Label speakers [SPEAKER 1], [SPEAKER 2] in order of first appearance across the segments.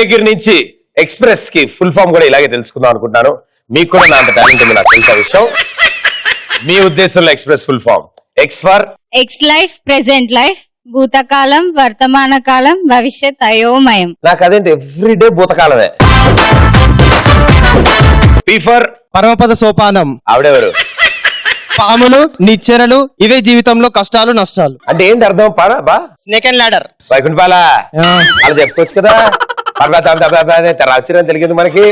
[SPEAKER 1] దగ్గర నుంచి ఎక్స్ప్రెస్ కి ఫుల్ ఫామ్ కూడా ఇలాగే తెలుసుకుందాం అనుకుంటున్నాను. మీకు కూడా నా అంత టాలెంట్ ఉంది నాకు తెలిసిన విషయం. మీ ఉద్దేశంలో express full form X for
[SPEAKER 2] X life, present life, భూతకాలం, వర్తమాన కాలం, భవిష్యత్, అయోమయం.
[SPEAKER 1] నాకు అదేంటి ఎవ్రీడే భూతకాలమే. పి ఫర్
[SPEAKER 3] పరమపద సోపానం.
[SPEAKER 1] ఆవిడెవరు?
[SPEAKER 3] పాములు, నిచ్చెరలు, ఇవే జీవితంలో కష్టాలు నష్టాలు.
[SPEAKER 1] అంటే ఏంటి అర్థం? పాడా బా
[SPEAKER 3] స్నేక్ అండ్ లాడర్.
[SPEAKER 1] వైకుంఠపాల అలా చెప్పుకోవచ్చు కదా. రాచిరని తెలియదు మనకి.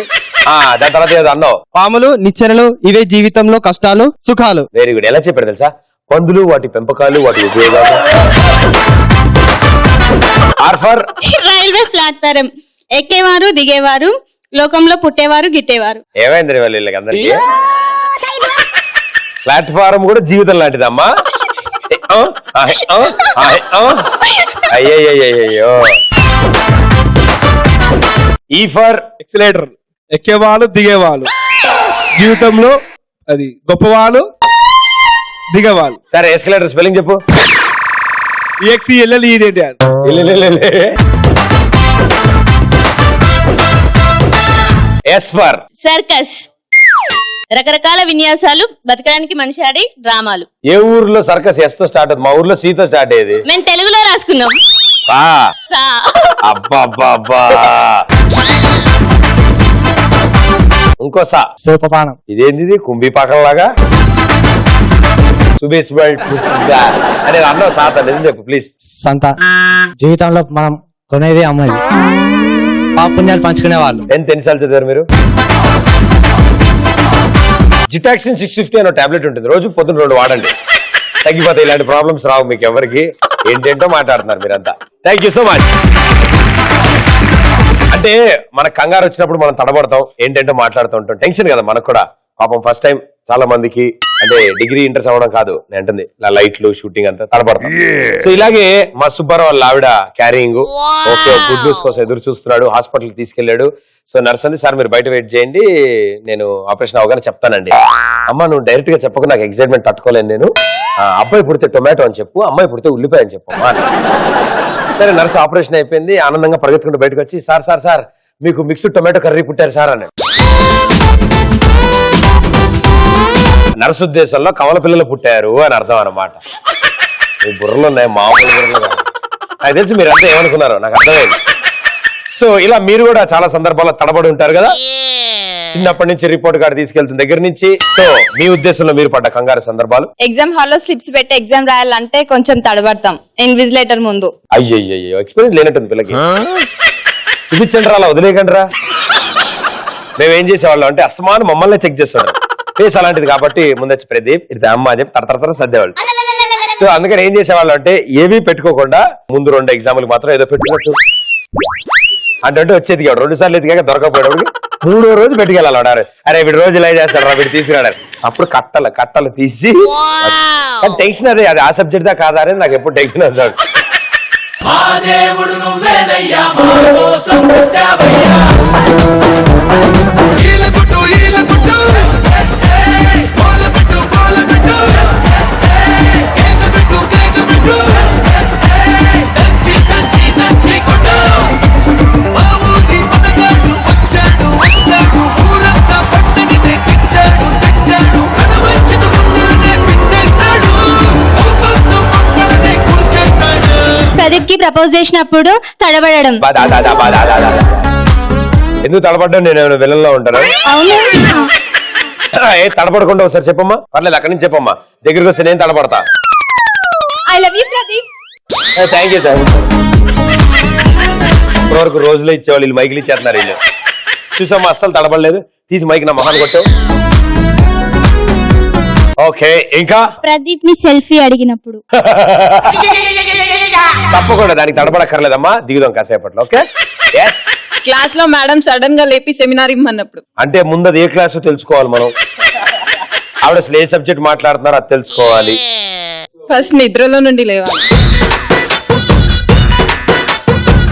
[SPEAKER 1] దాని తర్వాత ఏదో అన్నావు.
[SPEAKER 3] పాములు, నిచ్చెరలు, ఇవే జీవితంలో కష్టాలు సుఖాలు.
[SPEAKER 1] Very good. ఎలా చెప్పాడు తెలుసా? పందులు, వాటి పెంపకాలు, వాటి ఉపయోగాలు. R for
[SPEAKER 4] railway platform. ఎక్కేవారు, దిగేవారు, లోకంలో పుట్టేవారు, గిట్టేవారు.
[SPEAKER 1] ఏమైంది వీళ్ళకి అందరికి? ప్లాట్ఫారం కూడా జీవితం లాంటిదమ్మా. అయ్యయ్యో. ఈ ఫర్
[SPEAKER 5] ఎక్సిలేటర్. ఎక్కేవాళ్ళు, దిగేవాళ్ళు, జీవితంలో అది గొప్పవాళ్ళు, దిగేవాళ్ళు.
[SPEAKER 1] సరే ఎస్కలేటర్ స్పెల్లింగ్ చెప్పు.
[SPEAKER 5] EXELLED.
[SPEAKER 1] S for
[SPEAKER 4] circus. రకరకాల విన్యాసాలు, బతకడానికి మనిషి ఆడే డ్రామాలు.
[SPEAKER 1] ఏ ఊర్లో సర్కస్ ఎస్ తో స్టార్ట్ అవుతుంది? మా ఊర్లో సి తో స్టార్ట్ అయ్యేది.
[SPEAKER 4] మేము తెలుగులో రాసుకున్నాం.
[SPEAKER 1] అబ్బా ఇంకో సా.
[SPEAKER 3] సోపపానం.
[SPEAKER 1] ఇదేంది కుంభీపాకం లాగా? సుబేష్ అనే అన్నావు సాత నిజం చెప్పు ప్లీజ్.
[SPEAKER 3] సంత. జీవితంలో మనం కొనేది అమ్మది. పాపుణ్యాలు పంచుకునే వాళ్ళు.
[SPEAKER 1] ఎన్నిసార్లు చదివారు మీరు? జిటాక్సిన్ 650 అనే టాబ్లెట్ ఉంటుంది. రోజు పొద్దున్న 2 వాడండి, తగ్గిపోతాయి. ఇలాంటి ప్రాబ్లమ్స్ రావు మీకు ఎవరికి. ఏంటేంటో మాట్లాడుతున్నారు మీరంతా. Thank you so much. అంటే మన కంగారు వచ్చినప్పుడు మనం తడబడతాం, ఏంటంటో మాట్లాడుతూ ఉంటాం. టెన్షన్ కదా మనకు కూడా. పాపం ఫస్ట్ టైం చాలా మందికి, అంటే డిగ్రీ ఇంటర్ అవ్వడం కాదు నేను అంటుంది, లైట్లు షూటింగ్ అంతా తడబడతాం. సో ఇలాగే మా సుబ్బారావు వాళ్ళ ఆవిడ క్యారింగ్ ఓకే గుడ్ న్యూస్ కోసం ఎదురు చూస్తున్నాడు. హాస్పిటల్ తీసుకెళ్లాడు. సో నర్స్ అంది, సార్ మీరు బయట వెయిట్ చేయండి, నేను ఆపరేషన్ అవగానే చెప్తానండి. అమ్మ నువ్వు డైరెక్ట్ గా చెప్పకు, నాకు ఎక్సైట్మెంట్ తట్టుకోలేను నేను. అబ్బాయి పుడితే టొమాటో అని చెప్పు, అమ్మాయి పుడితే ఉల్లిపాయ అని చెప్పు అమ్మా. సరే నర్స్ ఆపరేషన్ అయిపోయింది. ఆనందంగా పరిగెత్తుకుంటూ బయటకు వచ్చి, సార్ మీకు మిక్స్డ్ టొమాటో కర్రీ పుట్టారు సార్ అని. నర్సు ఉద్దేశంలో కమల పిల్లలు పుట్టారు అని అర్థం అన్నమాట. ఈ బుర్రలు ఉన్నాయి, మామూలు బుర్రలు కాదు. నాకు తెలిసి మీరంతా ఏమనుకున్నారో నాకు అర్థమైంది. సో ఇలా మీరు కూడా చాలా సందర్భాల్లో తడబడి ఉంటారు కదా. చిన్నప్పటి నుంచి రిపోర్ట్ కార్డు తీసుకెళ్తున్న దగ్గర నుంచి. సో మీ ఉద్దేశంలో మీరు పడ్డ కంగారు సందర్భాలు?
[SPEAKER 2] ఎగ్జామ్ హాల్లో స్లిప్స్ పెట్టి ఎగ్జామ్ రాయాలంటే కొంచెం తడబడతాం ఇన్విజిలేటర్ ముందు.
[SPEAKER 1] అయ్యయ్యో ఎక్స్పీరియన్స్ లేనట్టుంది పిల్లకి. చూపించండి రా, అలా వదిలేయకండి రా. మేమేం చేసేవాళ్ళం అంటే అస్తమానం మమ్మల్ని చెక్ చేస్తాడు. ఫేస్ అలాంటిది కాబట్టి ముందొచ్చి ప్రదీప్ ఇది అమ్మ అని చెప్పి తరతర సర్దేవాళ్ళు. సో అందుకని ఏం చేసేవాళ్ళం అంటే ఏమీ పెట్టుకోకుండా ముందు 2 ఎగ్జామ్లకు మాత్రం ఏదో పెట్టుకోవచ్చు అంటే వచ్చేది. 2 సార్లు ఎదిగాక దొరకపోయేవాడికి 3వ రోజు పెట్టుకెళ్ళాలి. అరే వీడు రోజు ఇలా చేస్తాడు రా, వీడు తీసుకురాడు. అప్పుడు కట్టలు తీసి టెన్షన్ అదే, అది ఆ సబ్జెక్ట్ దా కాదా అనేది నాకు ఎప్పుడు టెన్షన్ అవుతాడు.
[SPEAKER 4] ప్రదీప్ కి ప్రపోజ్ చేసినప్పుడు తడబడడం.
[SPEAKER 1] ఎందుకు తడబడ్డా? నేను విలన్లో ఉంటాను. ఏ తడబడకుండా ఒకసారి చెప్పమ్మా. పర్లేదు అక్కడి నుంచి చెప్పమ్మా. దగ్గరికి వస్తే నేను తడబడతా.
[SPEAKER 4] I love you Pradeep.
[SPEAKER 1] Thank you. ఇప్పటివరకు రోజులో ఇచ్చేవాళ్ళు, వీళ్ళు మైకులు ఇచ్చేస్తున్నారు. వీళ్ళు చూసామా అస్సలు తడబడలేదు. తీసి మైక్ నా మొహాన్ని కొట్టావు. ఓకే ఇంకా
[SPEAKER 4] ప్రదీప్ ని సెల్ఫీ అడిగినప్పుడు
[SPEAKER 1] తప్పకుండా దానికి తడబడక్కర్లేదమ్మా, దిగుదాం కాసేపట్లో. ఓకే
[SPEAKER 6] క్లాస్ లో మేడం సడన్ గా లేపి సెమినార్ ఇమ్మన్నప్పుడు
[SPEAKER 1] అంటే ముందు అది ఏ క్లాస్ తెలుసుకోవాలి మనం. ఆవిడ అసలు ఏ సబ్జెక్ట్ మాట్లాడుతున్నారో అది తెలుసుకోవాలి.
[SPEAKER 6] ఫస్ట్ నిద్రలో నుండి లేవాలి.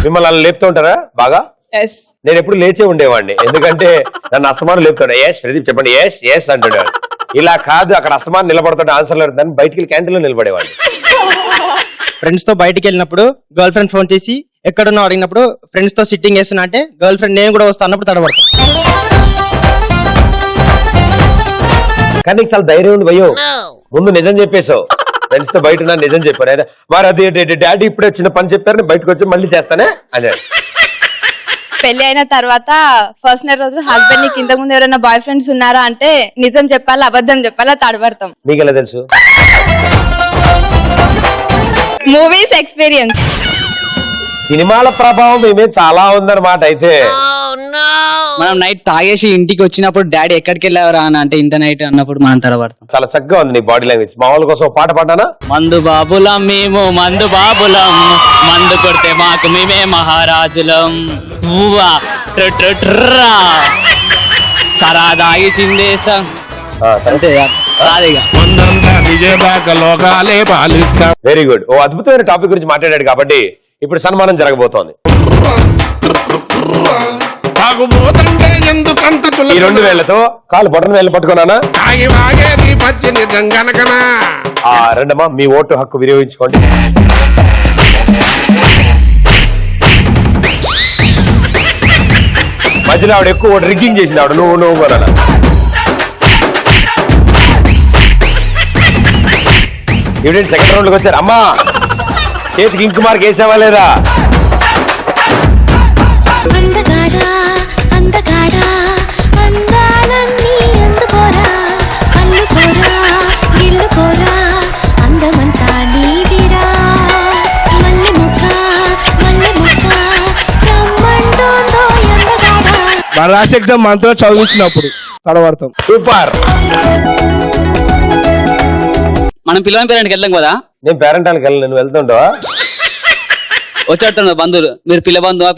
[SPEAKER 1] మిమ్మల్ని అలా లేపుతూ ఉంటారా బాగా?
[SPEAKER 6] ఎస్.
[SPEAKER 1] నేను ఎప్పుడు లేచే ఉండేవాడిని, ఎందుకంటే నన్ను అస్తమానం లేపుతాడు. ఎస్ ప్రదీప్ చెప్పండి, ఎస్ అంటుండేవాడు. ఇలా కాదు, అక్కడ అస్తమానం నిలబడుతుంటే ఆన్సర్లు అడుగుతాను, బయటికి వెళ్ళి క్యాంటీన్ లో నిలబడేవాడిని.
[SPEAKER 3] ఫ్రెండ్స్ తో బయటికి వెళ్ళినప్పుడు గర్ల్ ఫ్రెండ్ ఫోన్ చేసి ఎక్కడున్నా అడిగినప్పుడు ఫ్రెండ్స్ తో సిట్టింగ్ వేస్తున్నా అంటే గర్ల్ ఫ్రెండ్ నేను కూడా వస్తా అన్నప్పుడు తడబడతాం.
[SPEAKER 1] కానీ నీకు చాలా ధైర్యం ఉంది భయ్యో, ముందు నిజం చెప్పేశావు. ఫ్రెండ్స్ తో బయట నిజం చెప్పారు. అయితే మరి అది డాడీ ఇప్పుడే చిన్న పని చెప్పారు, నేను బయటకు వచ్చి మళ్ళీ చేస్తానే అదే.
[SPEAKER 2] పెళ్లి అయిన తర్వాత ఫస్ట్ నైట్ రోజు హస్బెండ్ నీకు ఇంతకు ముందు ఎవరైనా బాయ్ ఫ్రెండ్స్ ఉన్నారా అంటే నిజం చెప్పాలా అబద్ధం చెప్పాలా తడబడతాం.
[SPEAKER 1] మీకెలా తెలుసు?
[SPEAKER 2] Movies experience.
[SPEAKER 1] సినిమాల ప్రభావం మేమే చాలా ఉందన్నమాట. అయితే
[SPEAKER 7] మనం నైట్ తాగేసి ఇంటికి వచ్చినప్పుడు డాడీ ఎక్కడికి వెళ్ళావరా అని అంటే ఇంత నైట్ అన్నప్పుడు మనం తడబడతాం.
[SPEAKER 1] చాలా చక్కగా ఉంది నీ బాడీ లాంగ్వేజ్. మా వాళ్ళ కోసం ఒక పాట పాడానా?
[SPEAKER 7] మందు బాబులం మేము మందు బాబులం, మందు కొడితే మాకు మేమే మహారాజులం. సరా దాగి చిందేశం అంతే రాదిగా.
[SPEAKER 1] Very good. ఓ అద్భుతమైన టాపిక్ గురించి మాట్లాడాడు కాబట్టి ఇప్పుడు సన్మానం జరగబోతోంది. ఈ 2 వేళ్లతో కాలు బొటన వేళ్ళు పట్టుకున్నానా? రెండమ్మా మీ ఓటు హక్కు వినియోగించుకోండి. మధ్యలో ఆవిడ ఎక్కువ డ్రింకింగ్ చేసింది. ఆవిడ నువ్వు కూడా ఇవిడేంటి సెకండ్ రౌండ్ లోకి వచ్చారు? అమ్మా చేతికి ఇంకు మార్క్ వేసావా లేదా?
[SPEAKER 5] మన లాస్ట్ ఎగ్జామ్ మనతో చదివించినప్పుడు తడబడతాం.
[SPEAKER 1] సూపర్.
[SPEAKER 7] మనం పిల్లల పేరెంట్కి వెళ్తాం కదా,
[SPEAKER 1] నేను పేరెంట్ వాళ్ళకి వెళ్ళను, నువ్వు వెళ్తుంటావా?
[SPEAKER 7] వచ్చేస్తాను బంధువులు, మీరు పిల్ల బంధువా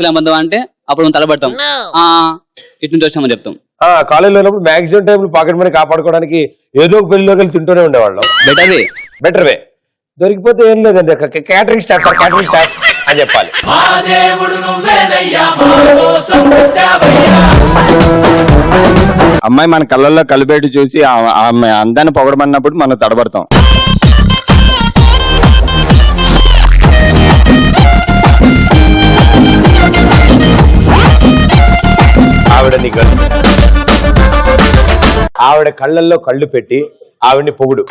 [SPEAKER 7] అంటే అప్పుడు మనం తడబడతాం. ఇటు నుంచి వచ్చామని చెప్తాం.
[SPEAKER 1] కాలేజీలో ఉన్నప్పుడు మ్యాక్సిమం టైం పాకెట్ మనీ కాపాడుకోవడానికి ఏదో ఒక పెళ్లిలోకి వెళ్ళి తింటూనే ఉండేవాళ్ళం. Better way. దొరికిపోతే ఏం లేదండి, క్యాటరింగ్ స్టాఫ్ అని చెప్పాలి.
[SPEAKER 8] అమ్మాయి మన కళ్ళల్లో కలిపెట్టి చూసి ఆమె అందాన్ని పొగడమన్నప్పుడు మనం తడబడతాం.
[SPEAKER 1] ఆవిడ కళ్ళల్లో కళ్ళు పెట్టి ఆవిడ్ని పొగుడు.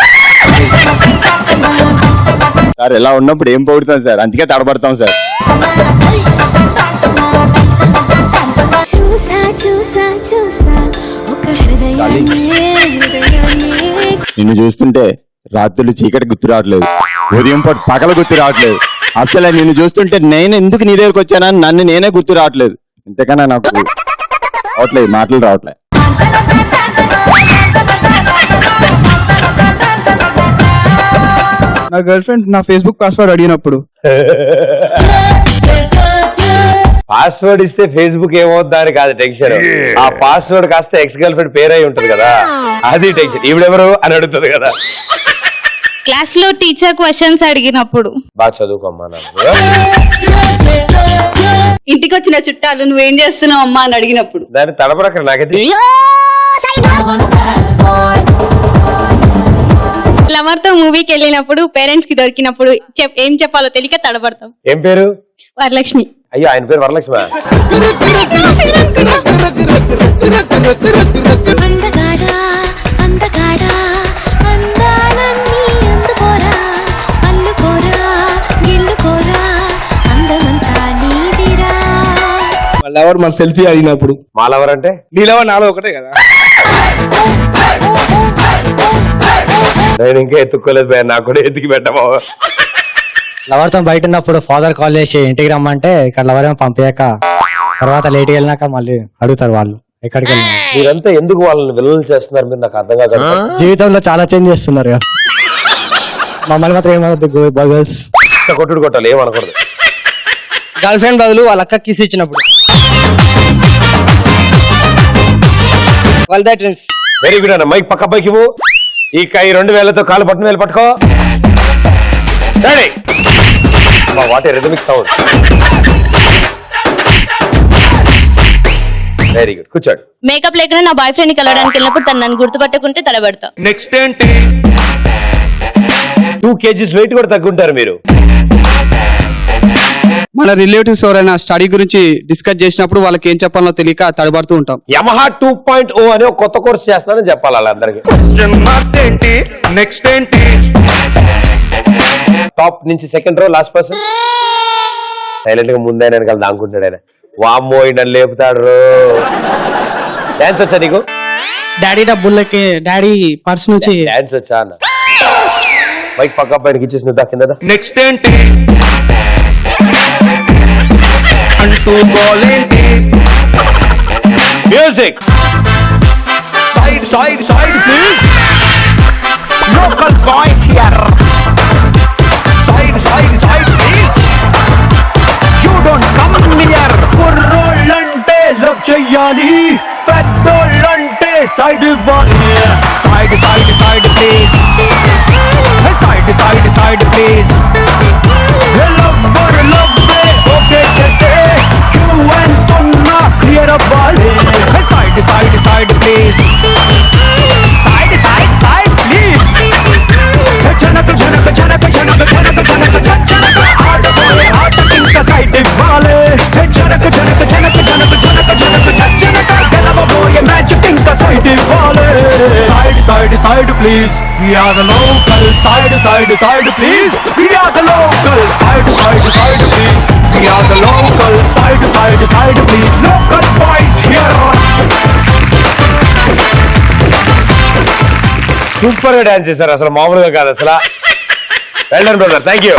[SPEAKER 8] సార్ ఇలా ఉన్నప్పుడు ఏం పొగుడుతాం సార్, అందుకే తడబడతాం సార్. నిన్ను చూస్తుంటే రాత్రులు చీకటి గుర్తు రావట్లేదు, ఉదయం పాటు పగల గుర్తు రావట్లేదు. అసలు నిన్ను చూస్తుంటే నేను ఎందుకు నీ దగ్గరకు వచ్చానని నన్ను నేనే గుర్తు రావట్లేదు. ఇంతకన్నా నాకు రావట్లేదు, మాటలు రావట్లేదు.
[SPEAKER 3] నా గర్ల్ ఫ్రెండ్ నా ఫేస్బుక్ పాస్వర్డ్ అడిగినప్పుడు
[SPEAKER 1] పాస్వర్డ్ ఇస్తే ఫేస్బుక్ ఏమవుద్దా అని కాదు టెన్షన్, ఆ పాస్వర్డ్ కాస్త ఎక్స్ గర్ల్ ఫ్రెండ్ పేరు అయి ఉంటది కదా, అది టెన్షన్. ఈవిడెవరు అని అడుగుతుంది కదా.
[SPEAKER 2] క్లాస్ లో టీచర్ క్వశ్చన్స్ అడిగినప్పుడు
[SPEAKER 1] బాగా చదువుకోమ్మా
[SPEAKER 2] ఇంటికి వచ్చిన చుట్టాలు నువ్వేం చేస్తున్నావు అమ్మా అని అడిగినప్పుడు
[SPEAKER 1] దాన్ని తడపడక నాకైతే.
[SPEAKER 4] లవర్ తో మూవీకి వెళ్ళినప్పుడు పేరెంట్స్ కి దొరికినప్పుడు ఏం చెప్పాలో తెలియక తడబడతాం.
[SPEAKER 1] ఏం పేరు?
[SPEAKER 4] వరలక్ష్మి.
[SPEAKER 1] అయ్యో ఆయన పేరు వరలక్ష్మి.
[SPEAKER 5] లవర్ మన సెల్ఫీ అడిగినప్పుడు.
[SPEAKER 1] మా లవర్ అంటే
[SPEAKER 5] నీ లవర్ నాలో ఒకటే కదా.
[SPEAKER 1] నేను ఇంకా ఎత్తుక్కోలేదు భయ్యా, నాకు కూడా ఎత్తికి పెట్టమా.
[SPEAKER 3] లవర్తో బయట ఉన్నప్పుడు ఫాదర్ కాల్ చేసి ఇంటికి రమ్మంటే ఇక్కడ లవర్ ఏమో పంపించాక తర్వాత లేట్కి వెళ్ళినాక మళ్ళీ అడుగుతారు వాళ్ళు ఎక్కడికి వెళ్ళినా.
[SPEAKER 1] మీరంతా ఎందుకు వాళ్ళని విలువలు చేస్తున్నారు మీరు నాకు అర్థం కాదు.
[SPEAKER 3] జీవితంలో చాలా చేంజ్ చేస్తున్నారు కదా, మమ్మల్ని మాత్రం ఏమవుతుంది గర్ల్స్
[SPEAKER 1] కొట్టుడు కొట్టాలి, ఏమనకూడదు.
[SPEAKER 3] గర్ల్ ఫ్రెండ్ బదులు వాళ్ళ అక్క కిస్ ఇచ్చినప్పుడు వాళ్ళ ట్విన్స్.
[SPEAKER 1] వెరీ గుడ్ అన్న. మైక్ పక్క పైకి ఇవ్వు. ఈ 2 వేళ్లతో కాలు బట్టన వేలు పట్టుకో. What a rhythmic sound. Very good, కూర్చోండి.
[SPEAKER 4] మేకప్ లేకుండా నా బాయ్ ఫ్రెండ్ ని కలవడానికి వెళ్ళినప్పుడు తను నన్ను గుర్తుపట్టకుంటే తడబడతా.
[SPEAKER 1] నెక్స్ట్ ఏంటి? 2 kgs వెయిట్ కూడా తగ్గుంటారు మీరు.
[SPEAKER 9] మన రిలేటివ్స్ ఎవరైనా స్టడీ గురించి డిస్కస్ చేసినప్పుడు వాళ్ళకి ఏం చెప్పాలో తెలియక తడబడుతూ ఉంటాం.
[SPEAKER 1] యమహా 2.0 అనే ఒక కొత్త కోర్స్ చేస్తానని చెప్పాలి వాళ్ళందరికీ.
[SPEAKER 5] నెక్స్ట్ ఏంటి?
[SPEAKER 1] టాప్ నుంచి second row last person silent గా ముందైనా వెనకాల దాంకుంటాడు ఆయన. వామ్మో ఈయన లేపుతాడు. డాన్స్ వచ్చా నీకు?
[SPEAKER 3] డాడీ డబ్బులకి డాడీ పర్స్ నుంచి
[SPEAKER 1] డాన్స్ వచ్చా అన్న? బైక్ పక్క పైనకి ఇచ్చేసి కింద.
[SPEAKER 5] నెక్స్ట్ ఏంటి అంటూ గోలేంటి?
[SPEAKER 1] Music
[SPEAKER 5] side side side please. Local boys here. Side side side please. You don't come here. కుర్రోళ్ళంటే లవ్ చెయ్యాలి, పెద్దోళ్ళంటే సైడ్ ఇవ్వాలి. Side side side please. Side side side please. Lover లవ్వే ఓకే చేస్తే క్యూ అంటున్నా క్లియర్ అవ్వాలి. Side side side please. Side side side please. జనక జనక జనక జనక జనక జనక జనక ఆడబోయే ఆటకి ఇంకా సైడ్ ఇవ్వాలి. జనక జనక జనక జనక జనక జనక జనక గెలవబోయే మ్యాచ్ ఇంకా సైడ్ ఇవ్వాలి. Side side side please. We are the local. Side side side please. We are the local. Side side side please. We are the local. Side side side please. Local boys here.
[SPEAKER 1] Super గా dance చేశారు, అసలు మామూలుగా కాదు అసలు. Well done brother, thank you.